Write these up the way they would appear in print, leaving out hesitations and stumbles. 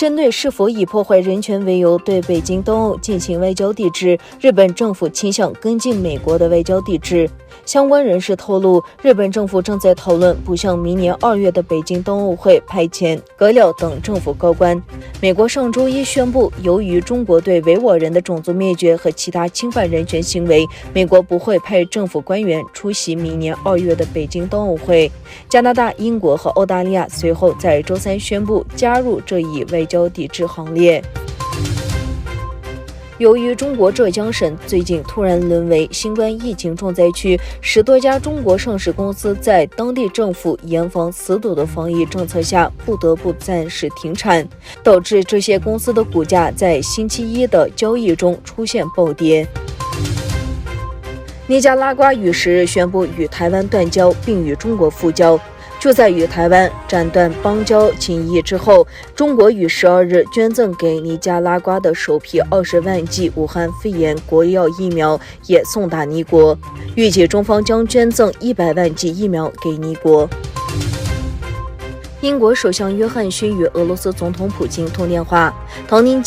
针对是否以破坏人权为由对北京东欧进行外交抵制，日本政府倾向跟进美国的外交抵制。相关人士透露，日本政府正在讨论不向明年2月的北京冬奥会派遣阁僚等政府高官。美国上周一宣布，由于中国对维吾尔人的种族灭绝和其他侵犯人权行为，美国不会派政府官员出席明年2月的北京冬奥会。加拿大、英国和澳大利亚随后在周三宣布加入这一外交抵制行列。由于中国浙江省最近突然沦为新冠疫情重灾区，10多家中国上市公司在当地政府严防死堵的防疫政策下不得不暂时停产，导致这些公司的股价在星期一的交易中出现暴跌。尼加拉瓜于10日宣布与台湾断交，并与中国复交。就在与台湾斩断邦交情谊之后，中国于12日捐赠给尼加拉瓜的首批20万剂武汉肺炎国药疫苗也送达尼国，预计中方将捐赠100万剂疫苗给尼国。英国首相约翰逊与俄罗斯总统普京通电话，唐宁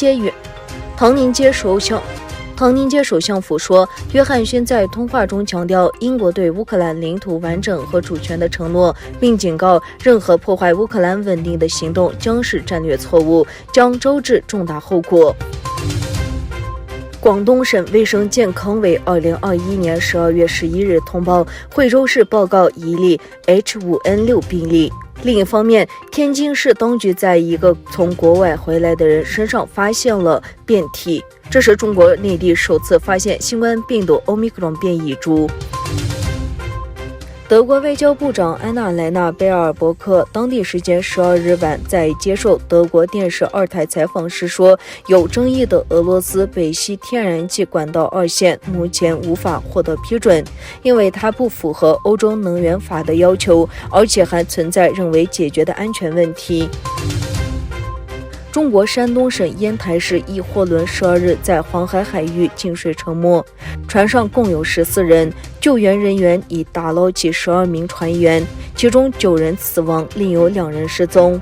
街首相府说，约翰逊在通话中强调英国对乌克兰领土完整和主权的承诺，并警告任何破坏乌克兰稳定的行动将是战略错误，将招致重大后果。广东省卫生健康委2021年12月11日通报，惠州市报告一例 H5N6 病例。另一方面，天津市当局在一个从国外回来的人身上发现了变体，这是中国内地首次发现新冠病毒 Omicron 变异株。德国外交部长安娜莱纳贝尔伯克当地时间12日晚在接受德国电视2台采访时说，有争议的俄罗斯北溪天然气管道2线目前无法获得批准，因为它不符合欧洲能源法的要求，而且还存在仍未解决的安全问题。中国山东省烟台市一货轮12日在黄海海域进水沉没，船上共有14人，救援人员已打捞起12名船员，其中9人死亡，另有2人失踪。